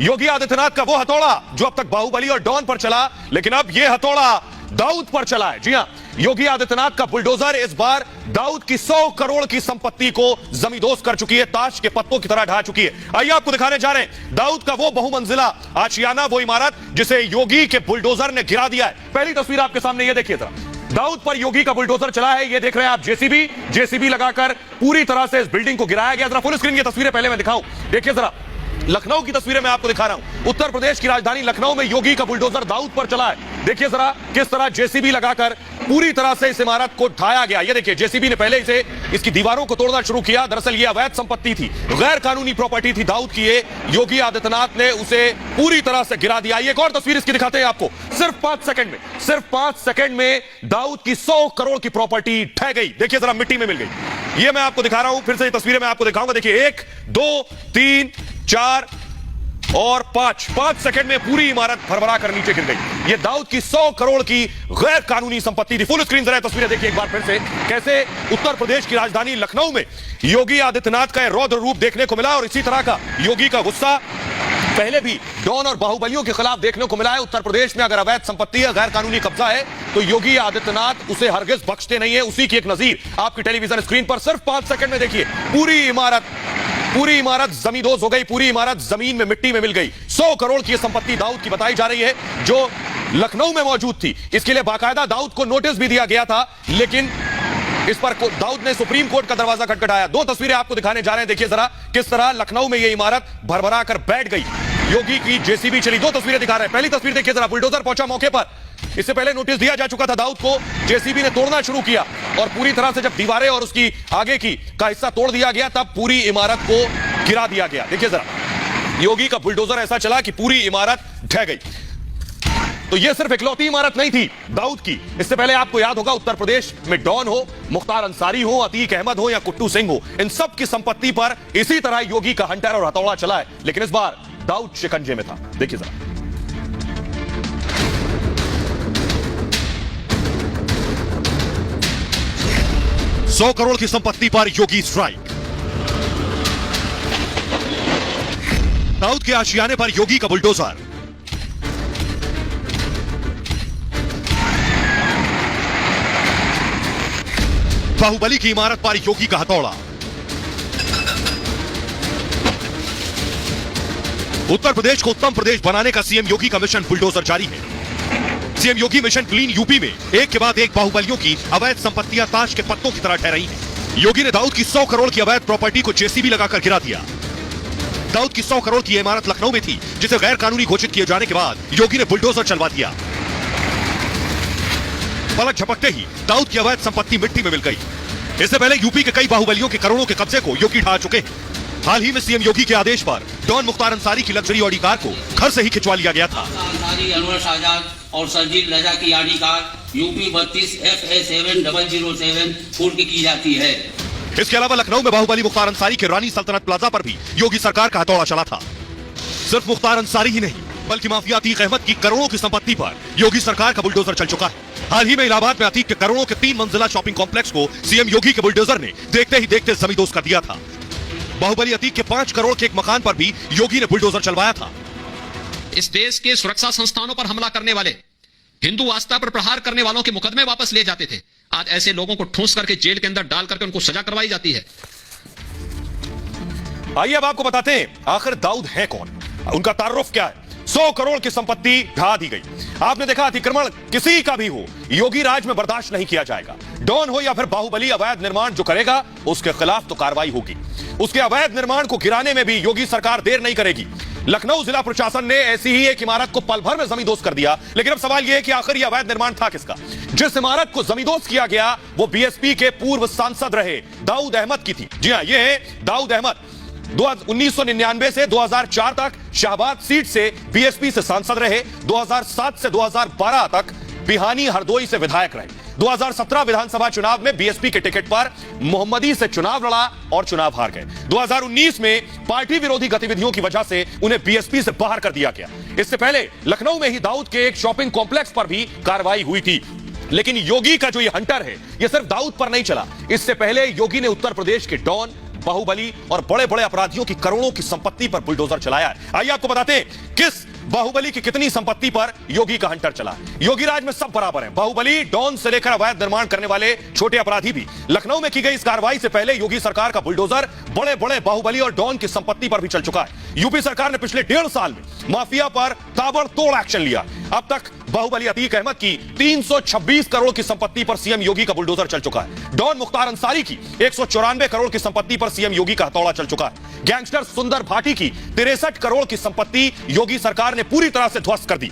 योगी आदित्यनाथ का वो हथौड़ा जो अब तक बाहुबली और डॉन पर चला, लेकिन अब यह हथौड़ा दाऊद पर चला है। जी हां, योगी आदित्यनाथ का बुलडोजर इस बार दाऊद की 100 करोड़ की संपत्ति को जमींदोज कर चुकी है, ताश के पत्तों की तरह ढा चुकी है। आइए आपको दिखाने जा रहे हैं दाऊद का वो बहुमंजिला आशियाना, वो इमारत जिसे योगी के बुलडोजर ने गिरा दिया है। पहली तस्वीर आपके सामने ये देखिए जरा, दाऊद पर योगी का बुलडोजर चला है। ये देख रहे हैं आप, जेसीबी लगाकर पूरी तरह से इस बिल्डिंग को गिराया गया। जरा फुल स्क्रीन की तस्वीरें पहले मैं दिखाऊं, देखिए जरा, लखनऊ की तस्वीरें मैं आपको दिखा रहा हूं। उत्तर प्रदेश की राजधानी लखनऊ में योगी का बुलडोजर दाऊद पर चला है। देखिए जरा किस तरह जेसीबी लगाकर पूरी तरह से इस इमारत को ढाया गया। ये देखिए, जेसीबी ने पहले इसे इसकी दीवारों को तोड़ना शुरू किया। दरअसल ये अवैध संपत्ति थी, गैर कानूनी प्रॉपर्टी थी दाऊद की। ये योगी आदित्यनाथ ने उसे पूरी तरह से गिरा दिया। एक और तस्वीर इसकी दिखाते हैं आपको, सिर्फ 5 सेकंड में दाऊद की 100 करोड़ की प्रॉपर्टी ढह गई। देखिए जरा, मिट्टी में मिल गई। ये मैं आपको दिखा रहा हूं, फिर से ये तस्वीरें मैं आपको दिखाऊंगा। देखिए 1 2 3 4 और 5 सेकंड में पूरी इमारत भरभरा कर नीचे गिर गई। ये दाऊद की 100 करोड़ की गैर कानूनी संपत्ति थी। फुल स्क्रीन जरा तस्वीरें देखिए एक बार फिर से, कैसे उत्तर प्रदेश की राजधानी लखनऊ में योगी आदित्यनाथ का रौद्र रूप देखने को मिला। और इसी तरह का योगी का गुस्सा पहले भी डॉन और बाहुबलियों के खिलाफ देखने को मिला है। उत्तर प्रदेश में अगर अवैध संपत्ति है, गैर कानूनी कब्जा है, तो योगी आदित्यनाथ उसे हरगिज बख्शते नहीं है। उसी की एक नजीर आपकी टेलीविजन स्क्रीन पर सिर्फ 5 सेकंड में देखिए, पूरी इमारत जमींदोज हो गई, पूरी इमारत जमीन में मिट्टी में मिल गई। 100 करोड़ की संपत्ति दाऊद की बताई जा रही है जो लखनऊ में मौजूद थी। इसके लिए बाकायदा दाऊद को नोटिस भी दिया गया था, लेकिन इस पर दाऊद ने सुप्रीम कोर्ट का दरवाजा खटखटाया। 2 तस्वीरें आपको दिखाने जा रहे हैं, देखिए जरा किस तरह लखनऊ में यह इमारत भरभरा कर बैठ गई। योगी की जेसीबी चली। 2 तस्वीरें दिखा रहे हैं। पहली तस्वीर देखिए जरा, बुलडोजर पहुंचा मौके पर। इससे पहले नोटिस दिया जा चुका था दाऊद को, जेसीबी ने तोड़ना शुरू किया और पूरी तरह से जब दीवारें और उसकी आगे की का हिस्सा तोड़ दिया गया, तब पूरी इमारत को गिरा दिया गया। देखिए जरा, योगी का बुलडोजर ऐसा चला कि पूरी इमारत ढह गई। तो यह सिर्फ इकलौती इमारत नहीं थी दाऊद की। इससे पहले आपको याद होगा, उत्तर प्रदेश में डॉन हो, मुख्तार अंसारी हो, अतीक अहमद हो या कुट्टू सिंह हो, इन सब की संपत्ति पर इसी तरह योगी का हंटर और हथौड़ा चला है। लेकिन इस बार दाऊद शिकंजे में था। देखिए जरा, 100 करोड़ की संपत्ति पर योगी स्ट्राइक। दाऊद के आशियाने पर योगी का बुलडोजर। बाहुबली की इमारत पर योगी का हथौड़ा। उत्तर प्रदेश को उत्तम प्रदेश बनाने का सीएम योगी का मिशन बुलडोजर जारी है। सीएम योगी मिशन क्लीन यूपी में एक के बाद एक बाहुबलियों की अवैध संपत्तियां ताश के पत्तों की तरह ठहराई हैं। योगी ने दाऊद की 100 करोड़ की अवैध प्रॉपर्टी को जेसीबी लगाकर गिरा दिया। दाऊद की 100 करोड़ की इमारत लखनऊ में थी, जिसे गैर कानूनी घोषित किए जाने के बाद योगी ने बुलडोजर चलवा दिया। पलक झपकते ही दाऊद की अवैध संपत्ति मिट्टी में मिल गई। इससे पहले यूपी के कई बाहुबलियों के करोड़ों के कब्जे को योगी ढा चुके हैं। हाल ही में सीएम योगी के आदेश पर डॉन मुख्तार अंसारी की लग्जरी ऑडी कार को घर से ही खिंचवा लिया गया था। अंसारी, अनवर शाहजाद और सरजील रजा की ऑडी कार यूपी 32 FA7007 पूर्व की जाती है। इसके अलावा लखनऊ में बाहुबली मुख्तार अंसारी के रानी सल्तनत प्लाजा पर भी योगी सरकार का हथौड़ा चला था। सिर्फ मुख्तार अंसारी ही नहीं, बल्कि माफिया अतीक अहमद की करोड़ों की संपत्ति पर योगी सरकार का बुलडोजर चल चुका है। हाल ही में इलाहाबाद में अतीक के करोड़ों के 3 मंजिला शॉपिंग कॉम्प्लेक्स को सीएम योगी के बुलडोजर ने देखते ही देखते जमींदोज कर दिया था। बाहुबली अतीक के 5 करोड़ के एक मकान पर भी योगी ने बुलडोजर चलवाया था। इस देश के सुरक्षा संस्थानों पर हमला करने वाले, हिंदू आस्था पर प्रहार करने वालों के मुकदमे वापस ले जाते थे। आज ऐसे लोगों को ठूंस करके जेल के अंदर डाल करके उनको सजा करवाई जाती है। आइए अब आपको बताते हैं आखिर दाऊद है कौन, उनका तारुफ क्या है। 100 करोड़ की संपत्ति ढा दी गई। आपने देखा, अतिक्रमण किसी का भी हो, योगी राज में बर्दाश्त नहीं किया जाएगा। डॉन हो या फिर बाहुबली, अवैध निर्माण जो करेगा उसके खिलाफ तो कार्रवाई होगी। उसके अवैध निर्माण को गिराने में भी योगी सरकार देर नहीं करेगी। लखनऊ जिला प्रशासन ने ऐसी ही एक इमारत को पल भर में जमींदोज कर दिया। लेकिन अब सवाल यह है कि आखिर यह अवैध निर्माण था किसका? जिस इमारत को जमींदोज किया गया वो बीएसपी के पूर्व सांसद रहे दाऊद अहमद की थी। जी हां, यह है दाऊद अहमद। 1999 से 2004 तक शाहबाद सीट से बीएसपी से सांसद रहे। 2007 से 2012 तक बिहानी हरदोई से विधायक रहे। 2017 विधानसभा चुनाव में बीएसपी के टिकट पर मोहम्मदी से चुनाव लड़ा और चुनाव हार गए। 2019 में पार्टी विरोधी गतिविधियों की वजह से उन्हें बीएसपी से बाहर कर दिया गया। इससे पहले लखनऊ में ही दाऊद के एक शॉपिंग कॉम्प्लेक्स पर भी कार्रवाई हुई थी। लेकिन योगी का जो ये हंटर है, ये सिर्फ दाऊद पर नहीं चला। इससे पहले योगी ने उत्तर प्रदेश के डॉन, बाहुबली और बड़े बड़े अपराधियों की करोड़ों की संपत्ति पर बुलडोजर चलाया है। आइए आपको बताते हैं किस बाहुबली की कितनी संपत्ति पर योगी का हंटर चला। योगी राज में सब बराबर हैं, बाहुबली, डॉन से लेकर अवैध निर्माण करने वाले छोटे अपराधी भी। लखनऊ में की गई इस कार्रवाई से पहले योगी सरकार का बुलडोजर बड़े बड़े बाहुबली और डॉन की संपत्ति पर भी चल चुका है। यूपी सरकार ने पिछले 1.5 साल में माफिया पर ताबड़तोड़ एक्शन लिया। अब तक बाहुबली अतीक अहमद की 326 करोड़ की संपत्ति पर सीएम योगी का बुलडोजर चल चुका है। डॉन मुख्तार अंसारी की 194 करोड़ की संपत्ति पर सीएम योगी का हथौड़ा चल चुका है। गैंगस्टर सुंदर भाटी की 63 करोड़ की संपत्ति योगी सरकार ने पूरी तरह से ध्वस्त कर दी।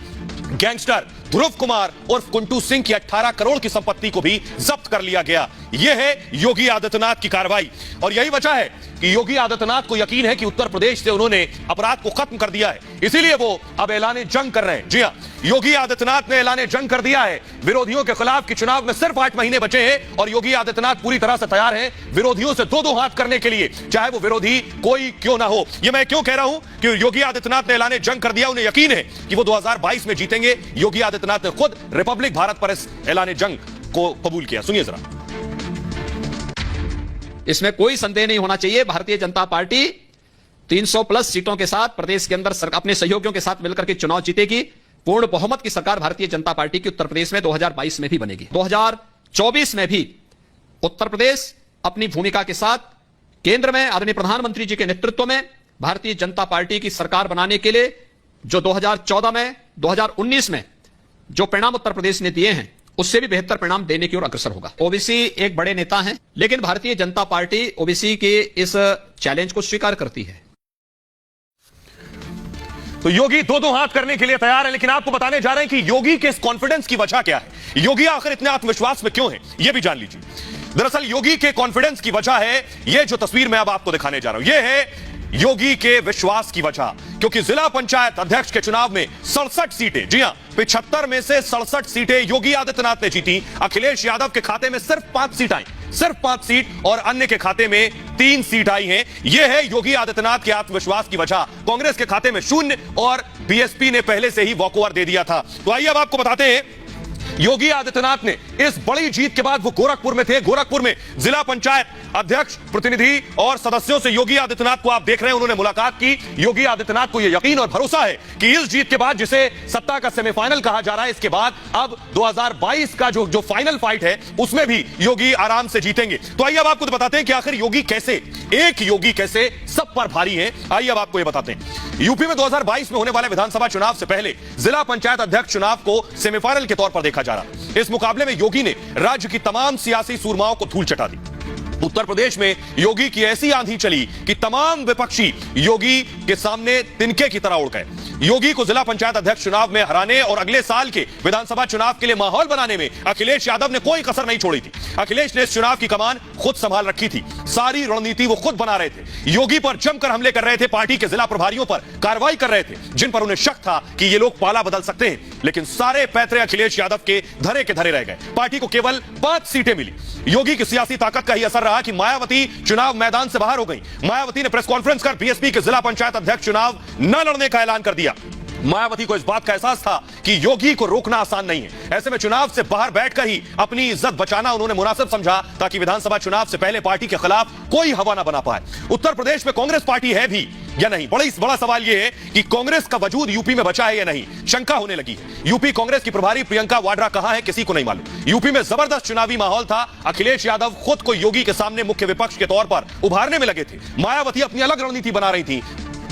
गैंगस्टर ध्रुव कुमार उर्फ कुंटू सिंह की 18 करोड़ की संपत्ति को भी जब्त कर लिया गया। यह है योगी आदित्यनाथ की कार्रवाई और यही वजह है कि योगी आदित्यनाथ को यकीन है कि उत्तर प्रदेश से उन्होंने अपराध को खत्म कर दिया है, इसीलिए वो अब ऐलान जंग कर रहे हैं। जी हां, योगी आदित्यनाथ ने ऐलान जंग कर दिया है विरोधियों के खिलाफ कि चुनाव में सिर्फ 8 महीने बचे हैं और योगी आदित्यनाथ पूरी तरह से तैयार हैं विरोधियों से दो हाथ करने के लिए, चाहे वो विरोधी कोई क्यों ना हो। यह मैं क्यों कह रहा हूं कि योगी आदित्यनाथ ने ऐलान जंग कर दिया, उन्हें यकीन है कि वो 2022 में जीतेंगे। योगी आदित्यनाथ ने खुद रिपब्लिक भारत पर इस ऐलान जंग को कबूल किया। सुनिए जरा। इसमें कोई संदेह नहीं होना चाहिए, भारतीय जनता पार्टी 300 प्लस सीटों के साथ प्रदेश के अंदर अपने सहयोगियों के साथ मिलकर के चुनाव जीतेगी। पूर्ण बहुमत की सरकार भारतीय जनता पार्टी की उत्तर प्रदेश में 2022 में भी बनेगी। 2024 में भी उत्तर प्रदेश अपनी भूमिका के साथ केंद्र में आदरणीय प्रधानमंत्री जी के नेतृत्व में भारतीय जनता पार्टी की सरकार बनाने के लिए जो 2014 में 2019 में जो परिणाम उत्तर प्रदेश ने दिए हैं उससे भी बेहतर परिणाम देने की ओर अग्रसर होगा। ओबीसी एक बड़े नेता हैं, लेकिन भारतीय जनता पार्टी ओबीसी के इस चैलेंज को स्वीकार करती है। तो योगी दो हाथ करने के लिए तैयार है, लेकिन आपको बताने जा रहे हैं कि योगी के इस कॉन्फिडेंस की वजह क्या है, योगी आखिर इतने आत्मविश्वास में क्यों है, यह भी जान लीजिए। दरअसल योगी के कॉन्फिडेंस की वजह है यह जो तस्वीर मैं अब आपको दिखाने जा रहा हूं, यह है योगी के विश्वास की वजह। क्योंकि जिला पंचायत अध्यक्ष के चुनाव में 67 सीटें, जी हां 75 में से 67 सीटें योगी आदित्यनाथ ने जीती। अखिलेश यादव के खाते में सिर्फ 5 सीट आई, सिर्फ 5 सीट, और अन्य के खाते में 3 सीट आई हैं। यह है योगी आदित्यनाथ के आत्मविश्वास की वजह। कांग्रेस के खाते में 0 और बीएसपी ने पहले से ही वॉकओवर दे दिया था। तो आइए अब आपको बताते हैं योगी आदित्यनाथ ने इस बड़ी जीत के बाद वो गोरखपुर में थे। गोरखपुर में जिला पंचायत अध्यक्ष, प्रतिनिधि और सदस्यों से योगी आदित्यनाथ को आप देख रहे हैं, उन्होंने मुलाकात की। योगी आदित्यनाथ को यह यकीन और भरोसा है कि इस जीत के बाद, जिसे सत्ता का सेमीफाइनल कहा जा रहा है, इसके बाद अब 2022 का जो फाइनल फाइट है उसमें भी योगी आराम से जीतेंगे। तो आइए अब आपको तो बताते हैं कि आखिर योगी कैसे, एक योगी कैसे सब पर भारी है। आइए अब आपको यह बताते हैं। यूपी में 2022 में होने वाले विधानसभा चुनाव से पहले जिला पंचायत अध्यक्ष चुनाव को सेमीफाइनल के तौर पर देखा जा रहा। इस मुकाबले में योगी ने राज्य की तमाम सियासी सूरमाओं को धूल चटा दी। उत्तर प्रदेश में योगी की ऐसी आंधी चली कि तमाम विपक्षी योगी के सामने तिनके की तरह उड़ गए। योगी को जिला पंचायत अध्यक्ष चुनाव में हराने और अगले साल के विधानसभा चुनाव के लिए माहौल बनाने में अखिलेश यादव ने कोई कसर नहीं छोड़ी थी। अखिलेश ने इस चुनाव की कमान खुद संभाल रखी थी, सारी रणनीति वो खुद बना रहे थे। योगी पर जमकर हमले कर रहे थे, पार्टी के जिला प्रभारियों पर कार्रवाई कर रहे थे जिन पर उन्हें शक था कि ये लोग पाला बदल सकते हैं, लेकिन सारे पैतरे अखिलेश यादव के धरे के धरे रह गए। पार्टी को केवल 5 सीटें मिली। योगी की सियासी ताकत का ही असर रहा कि मायावती चुनाव मैदान से बाहर हो गई। मायावती ने प्रेस कॉन्फ्रेंस कर बीएसपी के जिला पंचायत अध्यक्ष चुनाव न लड़ने का ऐलान कर दिया। मायावती को इस बात का एहसास था कि योगी को रोकना आसान नहीं है। ऐसे में चुनाव से बाहर बैठकर ही अपनी इज्जत बचाना उन्होंने मुनासिब समझा, ताकि विधानसभा चुनाव से पहले पार्टी के खिलाफ कोई हवा ना बना पाए। उत्तर प्रदेश में कांग्रेस पार्टी है भी या नहीं, बड़ा सवाल यह है कि कांग्रेस का वजूद यूपी में बचा है या नहीं, शंका होने लगी है। यूपी कांग्रेस की प्रभारी प्रियंका वाड्रा कहां है, किसी को नहीं मालूम। यूपी में जबरदस्त चुनावी माहौल था। अखिलेश यादव खुद को योगी के सामने मुख्य विपक्ष के तौर पर उभारने में लगे थे। मायावती अपनी अलग रणनीति बना रही थी,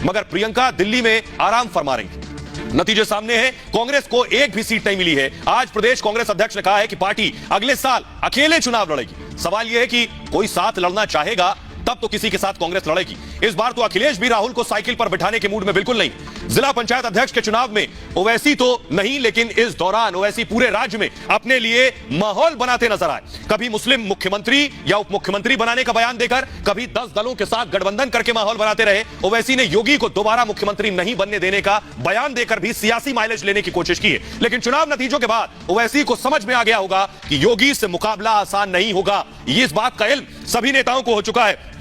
मगर प्रियंका दिल्ली में आराम फरमा रही थी। नतीजे सामने है, कांग्रेस को एक भी सीट नहीं मिली है। आज प्रदेश कांग्रेस अध्यक्ष ने कहा है कि पार्टी अगले साल अकेले चुनाव लड़ेगी। सवाल यह है कि कोई साथ लड़ना चाहेगा तब तो किसी के साथ कांग्रेस लड़ेगी। इस बार तो अखिलेश भी राहुल को साइकिल पर बिठाने के मूड में बिल्कुल नहीं। जिला पंचायत अध्यक्ष के चुनाव में ओवैसी तो नहीं, लेकिन इस दौरान ओवैसी पूरे राज्य में अपने लिए माहौल बनाते नजर आए। कभी मुस्लिम मुख्यमंत्री या उप मुख्यमंत्री बनाने का बयान देकर, कभी 10 दलों के साथ गठबंधन करके माहौल बनाते रहे। ओवैसी ने योगी को दोबारा मुख्यमंत्री नहीं बनने देने का बयान देकर भी सियासी माइलेज लेने की कोशिश की है। लेकिन चुनाव नतीजों के बाद ओवैसी को समझ में आ गया होगा कि योगी से मुकाबला आसान नहीं होगा। इस बात का इल्म सभी नेताओं को हो चुका है।